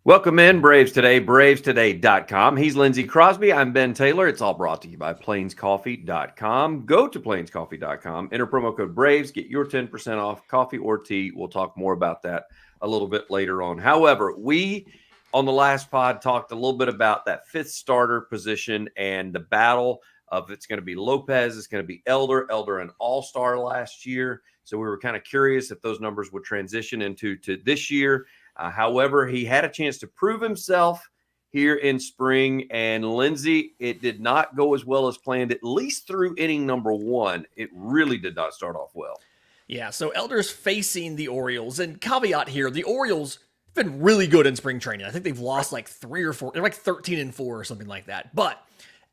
Welcome in, Braves Today, bravestoday.com. He's Lindsay Crosby. I'm Ben Taylor. It's all brought to you by plainscoffee.com. Go to plainscoffee.com, enter promo code BRAVES, get your 10% off coffee or tea. We'll talk more about that a little bit later on. However, we, on the last pod, talked a little bit about that fifth starter position and the battle of it's going to be Lopez, it's going to be Elder. Elder an all-star last year. So we were kind of curious if those numbers would transition into this year. However, he had a chance to prove himself here in spring. And Lindsay, it did not go as well as planned, at least through inning number one. It really did not start off well. Yeah, so Elder's facing the Orioles. And caveat here, the Orioles have been really good in spring training. I think they've lost like 3 or 4. They're like 13-4 or something like that. But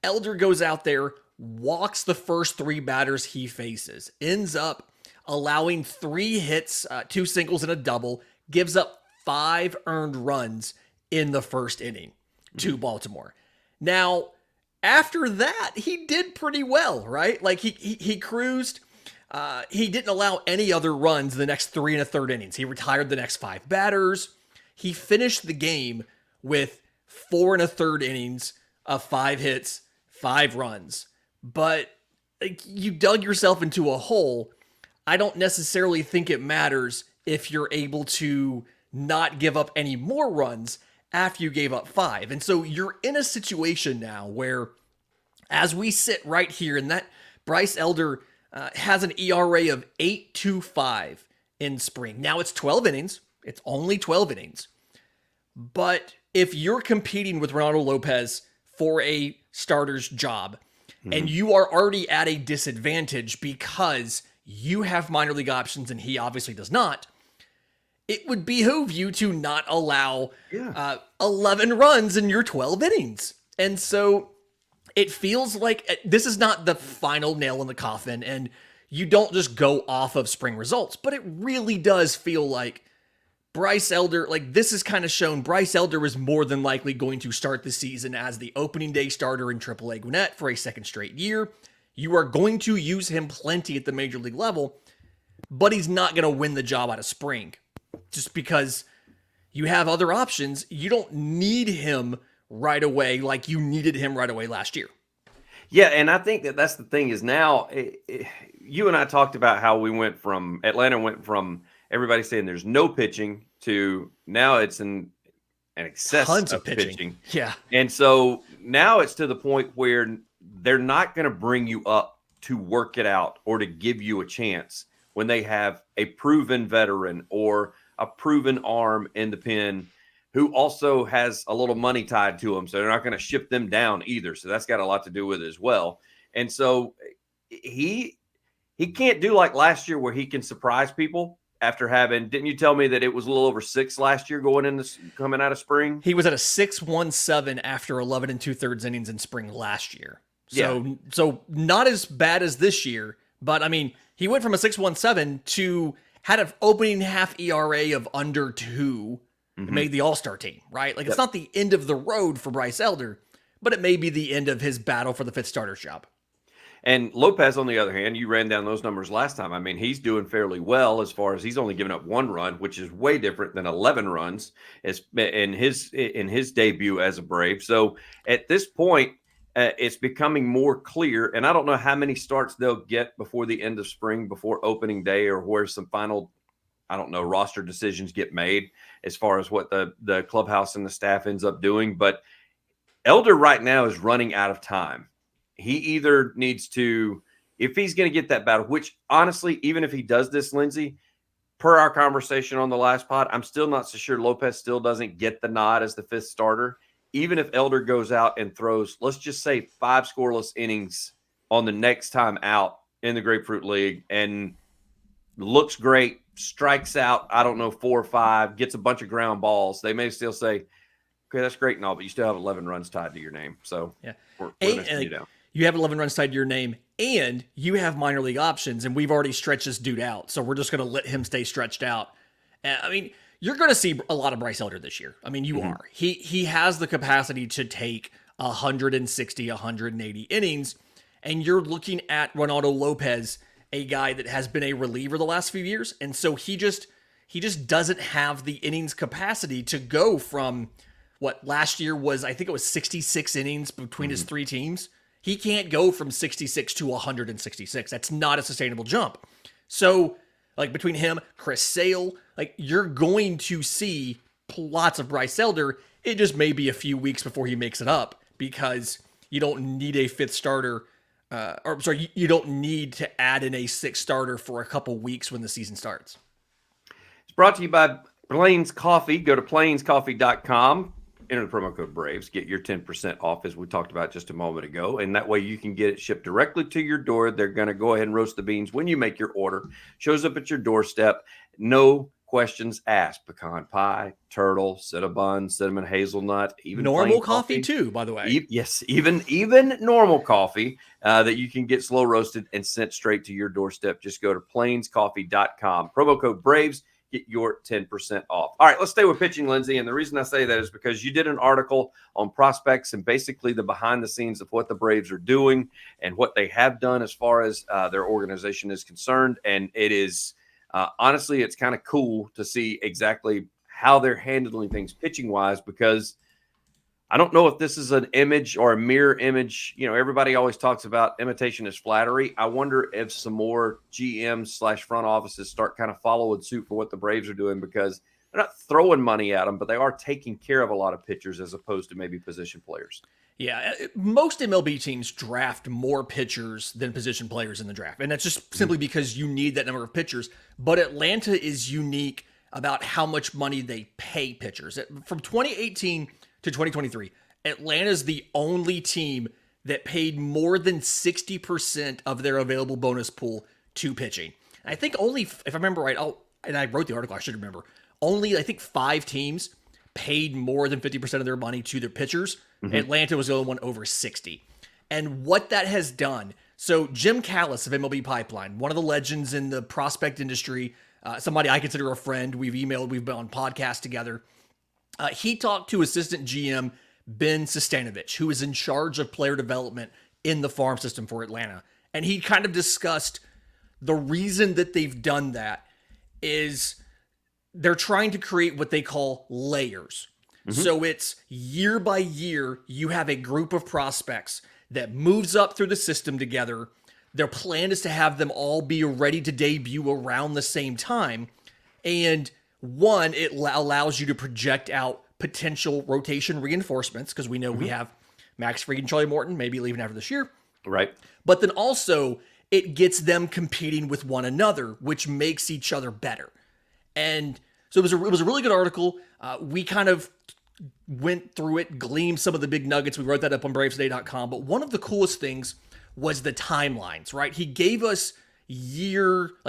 Elder goes out there, walks the first 3 batters he faces, ends up allowing 3 hits, 2 singles and a double, gives up 5 earned runs in the first inning to Baltimore. Now, after that, he did pretty well, right? Like he cruised. He didn't allow any other runs the next 3 1/3 innings. He retired the next 5 batters. He finished the game with 4 1/3 innings of 5 hits, 5 runs. But you dug yourself into a hole. I don't necessarily think it matters if you're able to not give up any more runs after you gave up 5. And so you're in a situation now where, as we sit right here, and that Bryce Elder has an ERA of 8.25 in spring. Now it's 12 innings. It's only 12 innings. But if you're competing with Ronaldo Lopez for a starter's job, and you are already at a disadvantage because you have minor league options and he obviously does not, it would behoove you to not allow 11 runs in your 12 innings. And so it feels like this is not the final nail in the coffin, and you don't just go off of spring results, but it really does feel like Bryce Elder, like this is kind of shown Bryce Elder is more than likely going to start the season as the opening day starter in AAA Gwinnett for a second straight year. You are going to use him plenty at the major league level, but he's not going to win the job out of spring. Just because you have other options, you don't need him right away like you needed him right away last year. Yeah, and I think that's the thing is now you and I talked about how we went from Atlanta went from everybody saying there's no pitching to now it's an excess Tons of pitching. Yeah. And so now it's to the point where they're not going to bring you up to work it out or to give you a chance when they have a proven veteran or a proven arm in the pen who also has a little money tied to them. So they're not going to ship them down either. So that's got a lot to do with it as well. And so he can't do like last year where he can surprise people after having, didn't you tell me that it was a little over 6 last year coming out of spring? He was at a 6.17 after 11 2/3 innings in spring last year. So not as bad as this year, but I mean, he went from a 6.17 to had an opening half ERA of under 2, made the All-Star team, right? Like it's not the end of the road for Bryce Elder, but it may be the end of his battle for the 5th starter's job. And Lopez, on the other hand, you ran down those numbers last time. I mean, he's doing fairly well as far as he's only given up 1 run, which is way different than 11 runs in his debut as a Brave. So at this point, it's becoming more clear. And I don't know how many starts they'll get before the end of spring, before opening day, or where some final, I don't know, roster decisions get made as far as what the clubhouse and the staff ends up doing. But Elder right now is running out of time. He either needs to, if he's going to get that battle, which honestly, even if he does this, Lindsay, per our conversation on the last pod, I'm still not so sure Lopez still doesn't get the nod as the 5th starter. Even if Elder goes out and throws, let's just say 5 scoreless innings on the next time out in the Grapefruit League and looks great, strikes out, I don't know, 4 or 5, gets a bunch of ground balls, they may still say, okay, that's great and all, but you still have 11 runs tied to your name. So yeah, we're missing you down. You have 11 runs tied to your name, and you have minor league options, and we've already stretched this dude out, so we're just going to let him stay stretched out. I mean, you're going to see a lot of Bryce Elder this year. I mean, you are. He has the capacity to take 160, 180 innings, and you're looking at Ronaldo Lopez, a guy that has been a reliever the last few years, and so he he just doesn't have the innings capacity to go from what last year was, I think it was 66 innings between his three teams. He can't go from 66 to 166. That's not a sustainable jump. So, like between him, Chris Sale, like you're going to see lots of Bryce Elder. It just may be a few weeks before he makes it up because you don't need a fifth starter. You don't need to add in a sixth starter for a couple weeks when the season starts. It's brought to you by Plains Coffee. Go to plainscoffee.com. Enter the promo code BRAVES. Get your 10% off, as we talked about just a moment ago. And that way you can get it shipped directly to your door. They're going to go ahead and roast the beans when you make your order. Shows up at your doorstep. No questions asked. Pecan pie, turtle, cinnamon, cinnamon hazelnut, even normal coffee too, by the way. Yes, even normal coffee that you can get slow roasted and sent straight to your doorstep. Just go to plainscoffee.com. Promo code BRAVES. Get your 10% off. All right, let's stay with pitching, Lindsay. And the reason I say that is because you did an article on prospects and basically the behind the scenes of what the Braves are doing and what they have done as far as their organization is concerned. And it is honestly, it's kind of cool to see exactly how they're handling things pitching wise, because I don't know if this is an image or a mirror image. You know, everybody always talks about imitation is flattery. I wonder if some more GMs / front offices start kind of following suit for what the Braves are doing, because they're not throwing money at them, but they are taking care of a lot of pitchers as opposed to maybe position players. Yeah, most MLB teams draft more pitchers than position players in the draft. And that's just simply because you need that number of pitchers. But Atlanta is unique about how much money they pay pitchers. From 2018 to 2023, Atlanta's the only team that paid more than 60% of their available bonus pool to pitching. And I think only, if I remember right, and I wrote the article, I should remember, only I think 5 teams paid more than 50% of their money to their pitchers. Atlanta was the only one over 60. And what that has done, so Jim Callis of MLB Pipeline, one of the legends in the prospect industry, somebody I consider a friend, we've emailed, we've been on podcasts together. He talked to assistant GM Ben Sustanovich, who is in charge of player development in the farm system for Atlanta. And he kind of discussed the reason that they've done that is they're trying to create what they call layers. So it's year by year, you have a group of prospects that moves up through the system together. Their plan is to have them all be ready to debut around the same time. And one, it allows you to project out potential rotation reinforcements, because we know we have Max Fried and Charlie Morton maybe leaving after this year. Right. But then also it gets them competing with one another, which makes each other better. And so it was a really good article. We kind of went through it, gleaned some of the big nuggets. We wrote that up on bravestoday.com. But one of the coolest things was the timelines, right? He gave us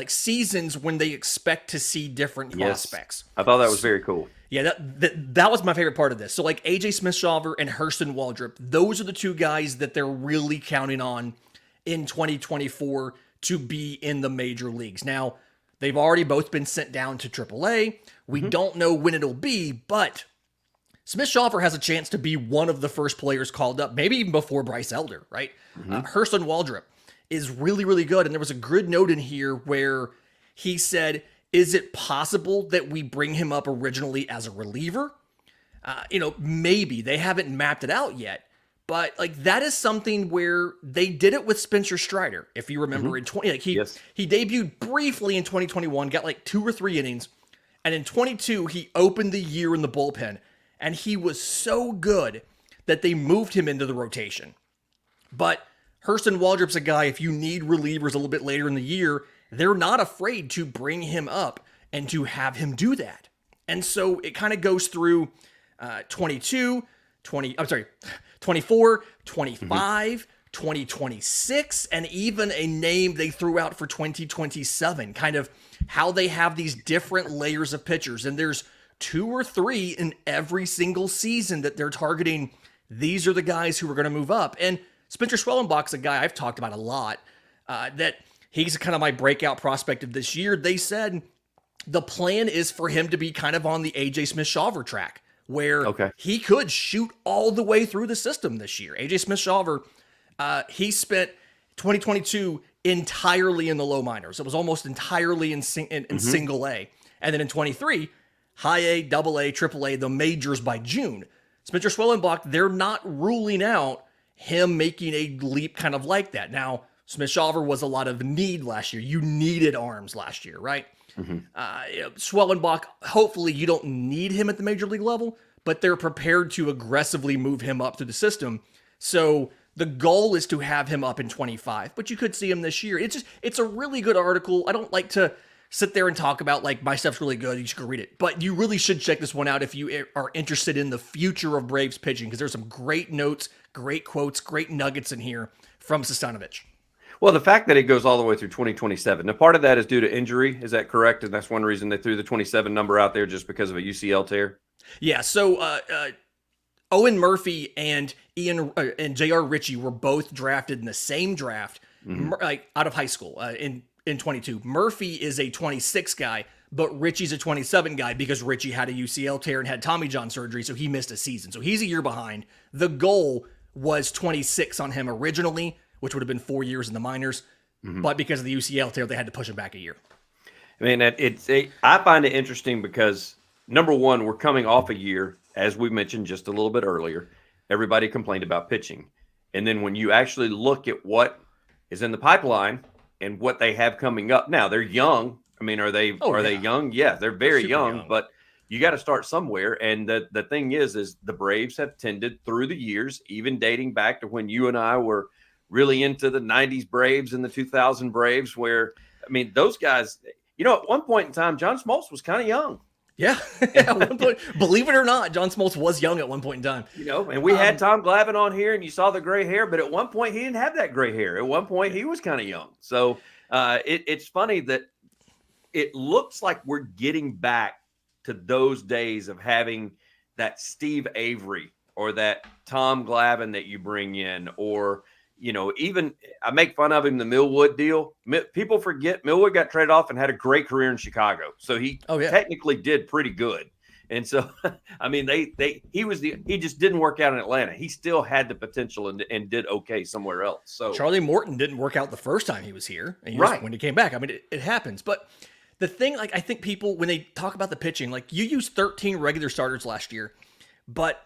seasons when they expect to see different prospects. I thought that was very cool. Yeah, that was my favorite part of this. So like AJ Smith-Shawver and Hurston Waldrop, those are the two guys that they're really counting on in 2024 to be in the major leagues. Now, they've already both been sent down to AAA. We don't know when it'll be, but Smith-Shawver has a chance to be one of the first players called up, maybe even before Bryce Elder, right? Hurston Waldrop is really, really good. And there was a good note in here where he said, is it possible that we bring him up originally as a reliever? Maybe. They haven't mapped it out yet. But like that is something where they did it with Spencer Strider. If you remember in 20, he debuted briefly in 2021, got like 2 or 3 innings. And in 22, he opened the year in the bullpen. And he was so good that they moved him into the rotation. But Hurston Waldrop's a guy, if you need relievers a little bit later in the year, they're not afraid to bring him up and to have him do that. And so it kind of goes through 24, 25, 2026, and even a name they threw out for 2027, kind of how they have these different layers of pitchers. And there's 2 or 3 in every single season that they're targeting. These are the guys who are going to move up. And Spencer Schwellenbach's a guy I've talked about a lot, that he's kind of my breakout prospect of this year. They said the plan is for him to be kind of on the AJ Smith-Shawver track, where he could shoot all the way through the system this year. AJ Smith-Shawver, he spent 2022 entirely in the low minors. It was almost entirely in single A. And then in 23, high A, double A, triple A, the majors by June. Spencer Schwellenbach, they're not ruling out him making a leap kind of like that. Now, Smith-Shawver was a lot of need last year. You needed arms last year, right? Schwellenbach, hopefully you don't need him at the major league level, but they're prepared to aggressively move him up through the system. So the goal is to have him up in 25, but you could see him this year. It's a really good article. I don't like to sit there and talk about like my stuff's really good. You should go read it, but you really should check this one out if you are interested in the future of Braves pitching, because there's some great notes, great quotes, great nuggets in here from Sestanovich. Well, the fact that it goes all the way through 2027, now part of that is due to injury. Is that correct? And that's one reason they threw the 27 number out there, just because of a UCL tear? Yeah. So Owen Murphy and and J.R. Ritchie were both drafted in the same draft, like out of high school in 22. Murphy is a 26 guy, but Ritchie's a 27 guy because Ritchie had a UCL tear and had Tommy John surgery, so he missed a season. So he's a year behind. The goal was 26 on him originally, which would have been 4 years in the minors. But because of the UCL tear, they had to push him back a year. I mean, I find it interesting because, number one, we're coming off a year, as we mentioned just a little bit earlier, everybody complained about pitching. And then when you actually look at what is in the pipeline and what they have coming up, now they're young. I mean, are they young? Yeah, they're very young, but you got to start somewhere. And the thing is the Braves have tended through the years, even dating back to when you and I were really into the 90s Braves and the 2000 Braves, where, I mean, those guys, at one point in time, John Smoltz was kind of young. Yeah. At one point, believe it or not, John Smoltz was young at one point in time. And we had Tom Glavine on here, and you saw the gray hair, but at one point he didn't have that gray hair. At one point he was kind of young. So it's funny that it looks like we're getting back to those days of having that Steve Avery or that Tom Glavine that you bring in, or even I make fun of him, the Millwood deal. People forget Millwood got traded off and had a great career in Chicago. So he technically did pretty good. And so, I mean, he just didn't work out in Atlanta. He still had the potential and did okay somewhere else. So Charlie Morton didn't work out the first time he was here. And when he came back, I mean, it happens. But the thing, like, I think people, when they talk about the pitching, like, you used 13 regular starters last year, but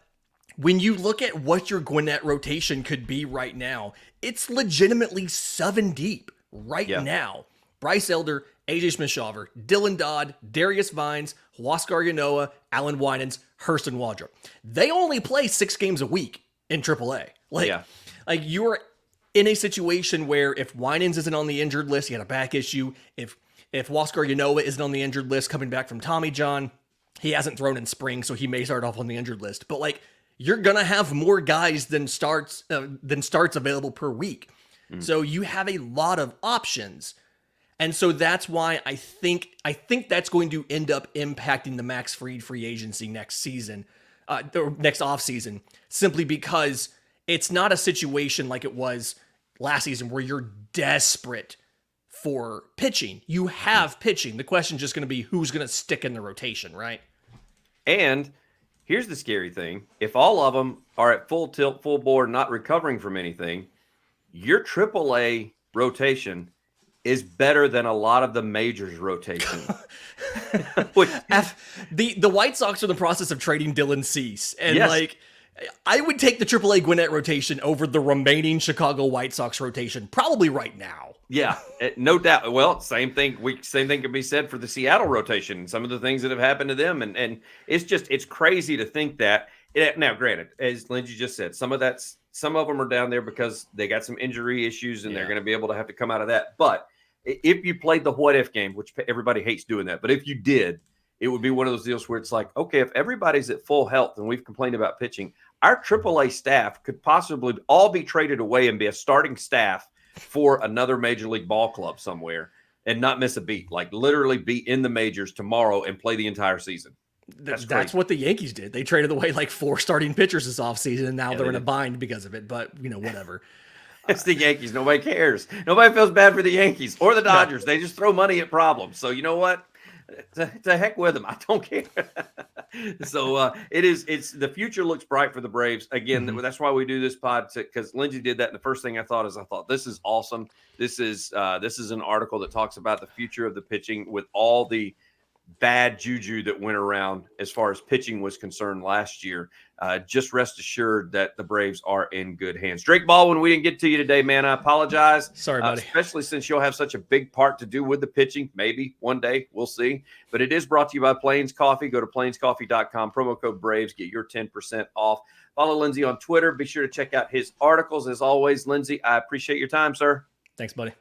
when you look at what your Gwinnett rotation could be right now, it's legitimately 7 deep now. Bryce Elder, AJ Smith-Shawver, Dylan Dodd, Darius Vines, Huascar Yanoa, Alan Winans, Hurston Waldrop. They only play 6 games a week in AAA. Like you're in a situation where if Winans isn't on the injured list, he had a back issue. If Huascar Yanoa isn't on the injured list coming back from Tommy John, he hasn't thrown in spring, so he may start off on the injured list. But like, you're going to have more guys than starts available per week. So you have a lot of options. And so that's why I think that's going to end up impacting the Max Fried free agency next season, or next offseason, simply because it's not a situation like it was last season where you're desperate for pitching. You have pitching. The question's just going to be who's going to stick in the rotation, right? And here's the scary thing. If all of them are at full tilt, full board, not recovering from anything, your AAA rotation is better than a lot of the majors rotation. The White Sox are in the process of trading Dylan Cease. And I would take the AAA Gwinnett rotation over the remaining Chicago White Sox rotation probably right now. Yeah, no doubt. Well, same thing can be said for the Seattle rotation and some of the things that have happened to them. And it's crazy to think that. Now, granted, as Lindsay just said, some of them are down there because they got some injury issues and they're going to be able to have to come out of that. But if you played the what if game, which everybody hates doing that, but if you did, it would be one of those deals where it's like, okay, if everybody's at full health and we've complained about pitching, our AAA staff could possibly all be traded away and be a starting staff for another major league ball club somewhere and not miss a beat, like literally be in the majors tomorrow and play the entire season. That's what the Yankees did. They traded away like 4 starting pitchers this offseason, and now they're in a bind because of it. But, whatever. It's the Yankees. Nobody cares. Nobody feels bad for the Yankees or the Dodgers. No. They just throw money at problems. So you know what? To heck with them. I don't care. So it's the future looks bright for the Braves. Again, that's why we do this pod, because Lindsay did that. And the first thing I thought, this is awesome. This is an article that talks about the future of the pitching with all the bad juju that went around as far as pitching was concerned last year. Just rest assured that the Braves are in good hands. Drake Baldwin, we didn't get to you today, man. I apologize. Sorry, buddy. Especially since you'll have such a big part to do with the pitching. Maybe one day, we'll see. But it is brought to you by Plains Coffee. Go to plainscoffee.com, promo code Braves, get your 10% off. Follow Lindsay on Twitter. Be sure to check out his articles. As always, Lindsay, I appreciate your time, sir. Thanks, buddy.